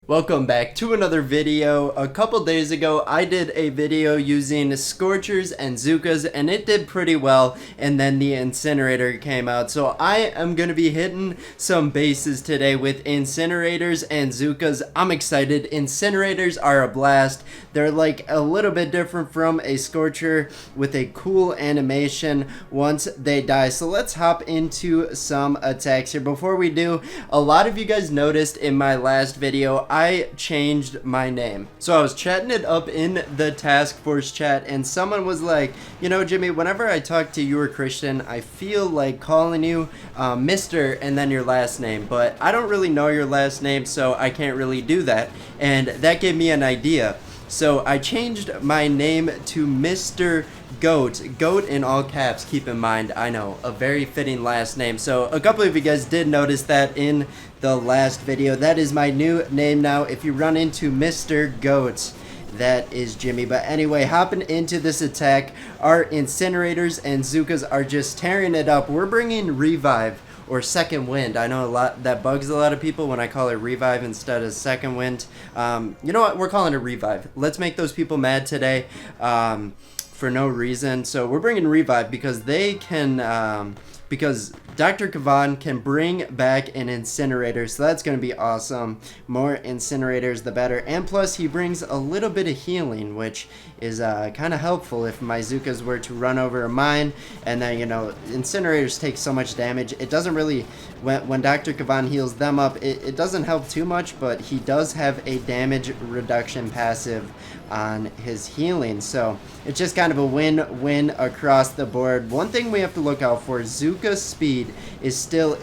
Welcome back to another video. A couple days ago I did a video using Scorchers and Zookas and it did pretty well, and then the Incinerator came out. So I am going to be hitting some bases today with Incinerators and Zookas. I'm excited. Incinerators are a blast. They're like a little bit different from a Scorcher with a cool animation once they die. So let's hop into some attacks here. Before we do, a lot of you guys noticed in my last video I changed my name. So I was chatting it up in the task force chat and someone was like, you know, Jimmy, whenever I talk to you or Christian, I feel like calling you Mr. and then your last name, but I don't really know your last name, so I can't really do that. And that gave me an idea. So I changed my name to Mr. Goat. Goat in all caps, keep in mind. I know, a very fitting last name. So a couple of you guys did notice that in the last video. That is my new name now. If you run into Mr. Goat, that is Jimmy. But anyway, hopping into this attack, our Incinerators and Zookas are just tearing it up. We're bringing Revive or Second Wind. I know a lot that bugs a lot of people when I call it Revive instead of Second Wind. You know what? We're calling it Revive. Let's make those people mad today for no reason. So we're bringing Revive because they can, because Dr. Kavan can bring back an Incinerator, so that's going to be awesome. More Incinerators, the better. And plus, he brings a little bit of healing, which is kind of helpful if my Zookas were to run over a mine. And then, you know, Incinerators take so much damage. It doesn't really, when Dr. Kavan heals them up, it doesn't help too much, but he does have a damage reduction passive on his healing. So it's just kind of a win-win across the board. One thing we have to look out for, Zooka's speed is still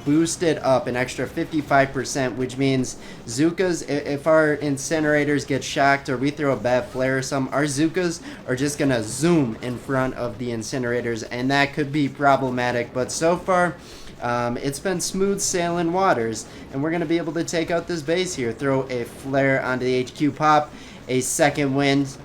boosted up an extra 55%, which means Zookas, if our Incinerators get shocked or we throw a bad flare or something, our Zookas are just gonna zoom in front of the Incinerators, and that could be problematic. But so far it's been smooth sailing waters, and we're gonna be able to take out this base here. Throw a flare onto the HQ, pop a Second Wind,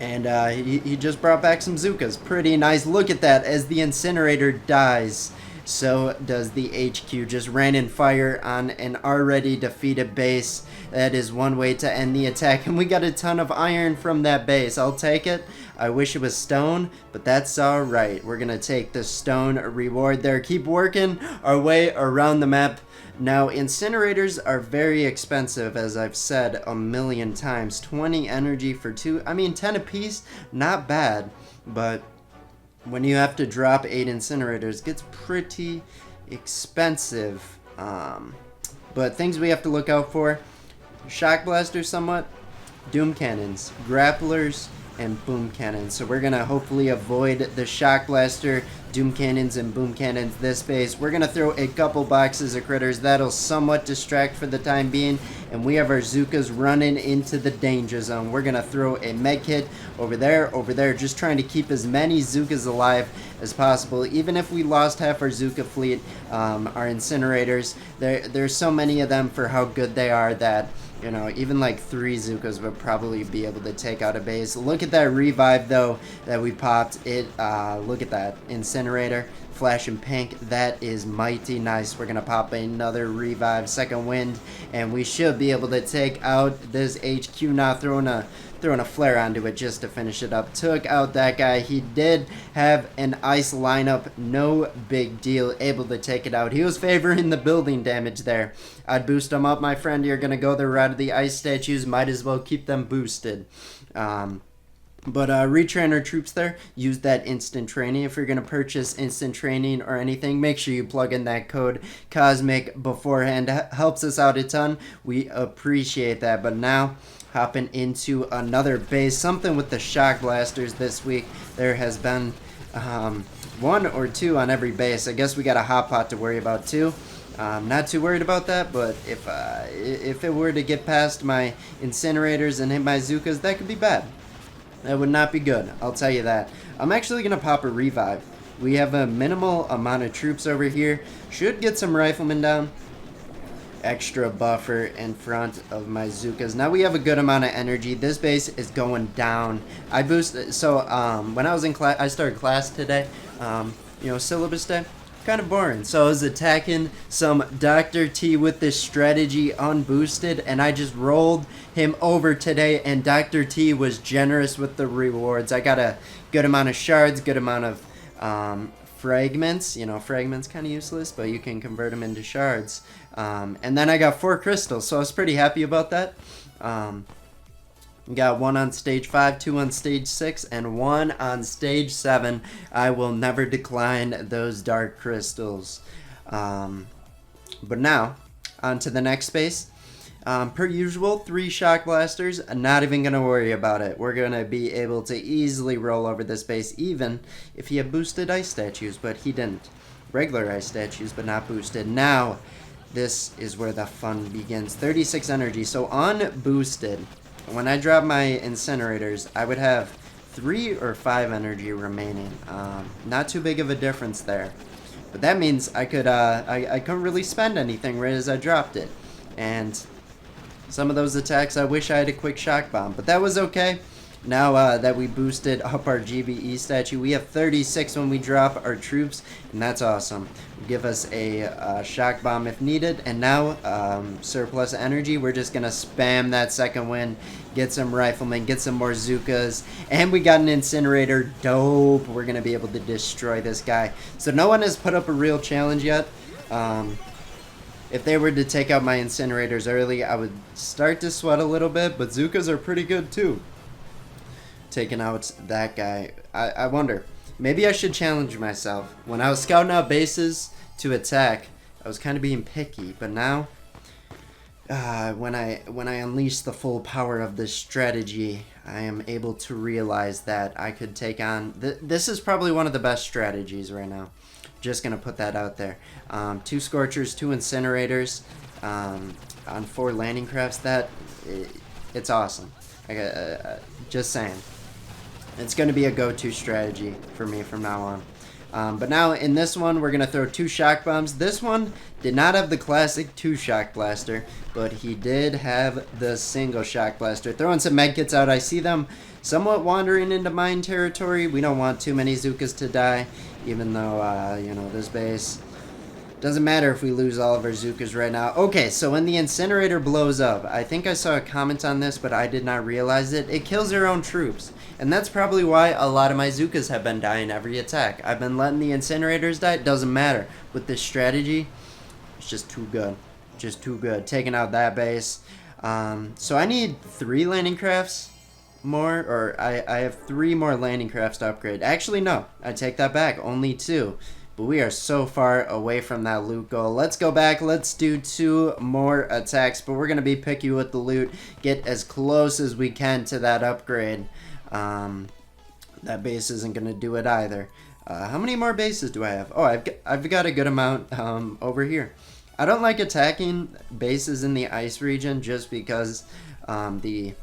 and he just brought back some Zookas. Pretty nice. Look at that. As the Incinerator dies, so does the HQ. Just ran in fire on an already defeated base. That is one way to end the attack. And we got a ton of iron from that base. I'll take it. I wish it was stone, but that's alright. We're going to take the stone reward there. Keep working our way around the map. Now, Incinerators are very expensive, as I've said a million times. 20 energy for 2. I mean, 10 apiece, not bad. But when you have to drop 8 Incinerators, it gets pretty expensive. But things we have to look out for: Shock Blasters somewhat, Doom Cannons, Grapplers, and Boom Cannons. So we're going to hopefully avoid the Shock Blaster, Doom Cannons, and Boom Cannons this base. We're going to throw a couple boxes of critters. That'll somewhat distract for the time being. And we have our Zookas running into the danger zone. We're going to throw a med kit over there, just trying to keep as many Zookas alive as possible. Even if we lost half our Zooka fleet, our Incinerators, there's so many of them for how good they are that, you know, even like 3 Zookas would probably be able to take out a base. Look at that Revive, though, that we popped. Look at that Incinerator, flashing pink. That is mighty nice. We're going to pop another Revive, Second Wind, and we should be able to take out this HQ now. Throwing a flare onto it just to finish it up. Took out that guy. He did have an ice lineup. No big deal. Able to take it out. He was favoring the building damage there. I'd boost him up, my friend. You're going to go the route of the ice statues. Might as well keep them boosted. But retrain our troops there. Use that instant training. If you're going to purchase instant training or anything, make sure you plug in that code Cosmic beforehand. Helps us out a ton. We appreciate that. But now, hopping into another base. Something with the Shock Blasters this week. There has been 1 or 2 on every base. I guess we got a hot pot to worry about too. Not too worried about that, but if it were to get past my Incinerators and hit my Zookas, that could be bad. That would not be good, I'll tell you that. I'm actually going to pop a Revive. We have a minimal amount of troops over here. Should get some Riflemen down. Extra buffer in front of my Zookas. Now we have a good amount of energy. This base is going down. I boosted, so when I was in class, I started class today, you know, syllabus day. kind of boring. So I was attacking some Dr. T with this strategy unboosted, and I just rolled him over today, and Dr. T was generous with the rewards. I got a good amount of shards, good amount of fragments. You know, fragments kind of useless, but you can convert them into shards. And then I got 4 crystals, so I was pretty happy about that. Got 1 on stage 5, 2 on stage 6, and 1 on stage 7. I will never decline those dark crystals. But now, on to the next space. Per usual, 3 shock blasters. I'm not even going to worry about it. We're going to be able to easily roll over this base, even if he had boosted ice statues, but he didn't. Regular ice statues, but not boosted. Now, this is where the fun begins. 36 energy. So unboosted, when I drop my incinerators, I would have 3 or 5 energy remaining. Not too big of a difference there. But that means I could I couldn't really spend anything right as I dropped it. And some of those attacks I wish I had a quick shock bomb, but that was okay. Now that we boosted up our GBE statue, we have 36 when we drop our troops, and that's awesome. Give us a shock bomb if needed, and now surplus energy. We're just gonna spam that second wind, get some riflemen, get some more Zookas, and we got an incinerator. Dope. We're gonna be able to destroy this guy. So no one has put up a real challenge yet. If they were to take out my incinerators early, I would start to sweat a little bit, but Zookas are pretty good too. Taking out that guy. I wonder, maybe I should challenge myself. When I was scouting out bases to attack, I was kind of being picky, but now when I unleash the full power of this strategy, I am able to realize that I could take on this is probably one of the best strategies right now. Just gonna put that out there. 2 Scorchers, 2 Incinerators, on 4 landing crafts. It's awesome. Just saying. It's going to be a go-to strategy for me from now on. But now in this one, we're going to throw 2 shock bombs. This one did not have the classic 2 shock blaster, but he did have the single shock blaster. Throwing some medkits out. I see them somewhat wandering into mine territory. We don't want too many Zookas to die, even though, you know, this base doesn't matter if we lose all of our Zookas right now. Okay, so when the incinerator blows up, I think I saw a comment on this, but I did not realize it. It kills their own troops. And that's probably why a lot of my Zookas have been dying every attack. I've been letting the incinerators die. It doesn't matter. With this strategy, it's just too good. Just too good. Taking out that base. So I need 3 landing crafts more, or I have 3 more landing crafts to upgrade. Actually, no. I take that back. Only 2. But we are so far away from that loot goal. Let's go back. Let's do 2 more attacks. But we're going to be picky with the loot. Get as close as we can to that upgrade. That base isn't going to do it either. How many more bases do I have? Oh, I've got a good amount over here. I don't like attacking bases in the ice region just because the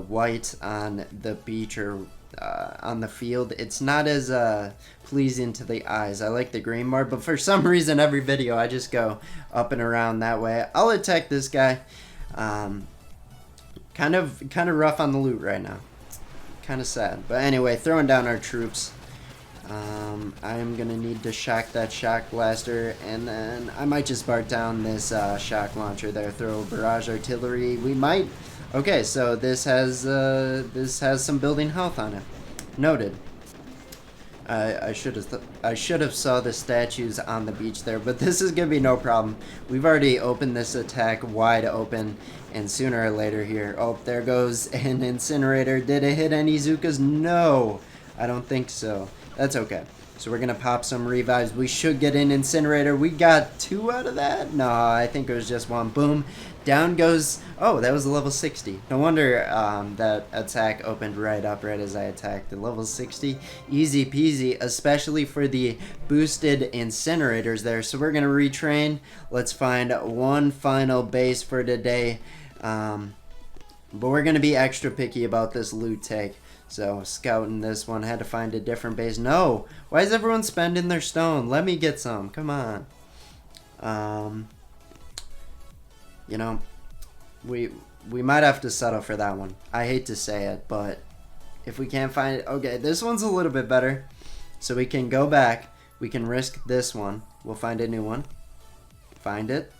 white on the beach or on the field, it's not as pleasing to the eyes. I like the green more, but for some reason every video I just go up and around that way. I'll attack this guy. Kind of rough on the loot right now. Kind of sad. But anyway, throwing down our troops. I am going to need to shock that shock blaster, and then I might just bark down this shock launcher there, throw barrage artillery. We might. Okay, so this has some building health on it. Noted. I should have saw the statues on the beach there, but this is gonna be no problem. We've already opened this attack wide open, and sooner or later here. Oh, there goes an incinerator. Did it hit any Zookas? No, I don't think so. That's okay. So we're gonna pop some revives. We should get an incinerator. We got 2 out of that. No, I think it was just 1. Boom. Down goes. Oh, that was a level 60. No wonder that attack opened right up right as I attacked. The level 60, easy peasy, especially for the boosted incinerators there. So we're gonna retrain. Let's find one final base for today. But we're gonna be extra picky about this loot take. So scouting this one, had to find a different base. No, why is everyone spending their stone? Let me get some. Come on. You know, we might have to settle for that one. I hate to say it, but if we can't find it, okay, this one's a little bit better. So we can go back. We can risk this one. We'll find a new one. Find it.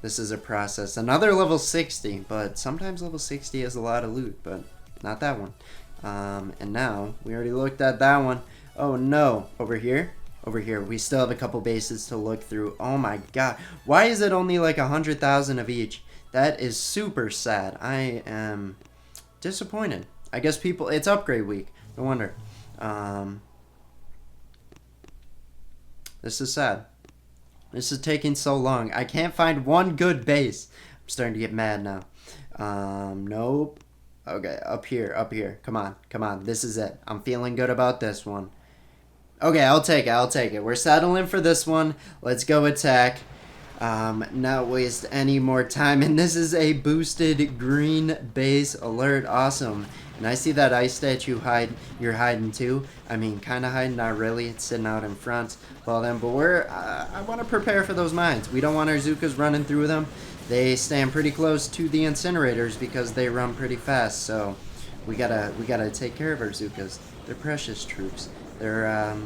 This is a process. Another level 60, but sometimes level 60 is a lot of loot, but not that one. And now, we already looked at that one. Oh no, over here? Over here, we still have a couple bases to look through. Oh my god. Why is it only like 100,000 of each? That is super sad. I am disappointed. I guess people, it's upgrade week. No wonder. This is sad. This is taking so long. I can't find one good base. I'm starting to get mad now. Nope. Okay, up here, up here. Come on, come on. This is it. I'm feeling good about this one. Okay, I'll take it, I'll take it. We're settling for this one. Let's go attack. Not waste any more time. And this is a boosted green base alert. Awesome. And I see that ice statue you're hiding too. I mean, kind of hiding, not really. It's sitting out in front. Well then, but I want to prepare for those mines. We don't want our Zookas running through them. They stand pretty close to the incinerators because they run pretty fast. So we gotta take care of our Zookas. They're precious troops. They're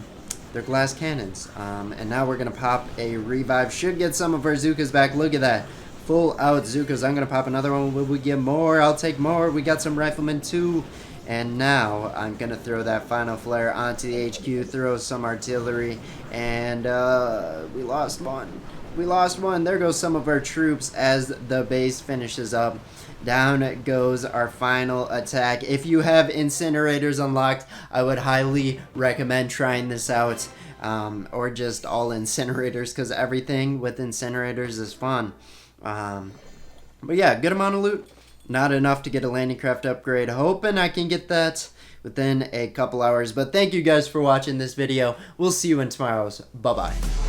glass cannons. And now we're gonna pop a revive. Should get some of our Zookas back. Look at that. Full out Zookas. I'm gonna pop another one. Will we get more? I'll take more. We got some riflemen too. And now I'm gonna throw that final flare onto the HQ, throw some artillery, and we lost one. We lost one. There goes some of our troops as the base finishes up. Down goes our final attack. If you have incinerators unlocked, I would highly recommend trying this out. Or just all incinerators, because everything with incinerators is fun. But yeah, good amount of loot. Not enough to get a landing craft upgrade. Hoping I can get that within a couple hours. But thank you guys for watching this video. We'll see you in tomorrow's. Bye-bye.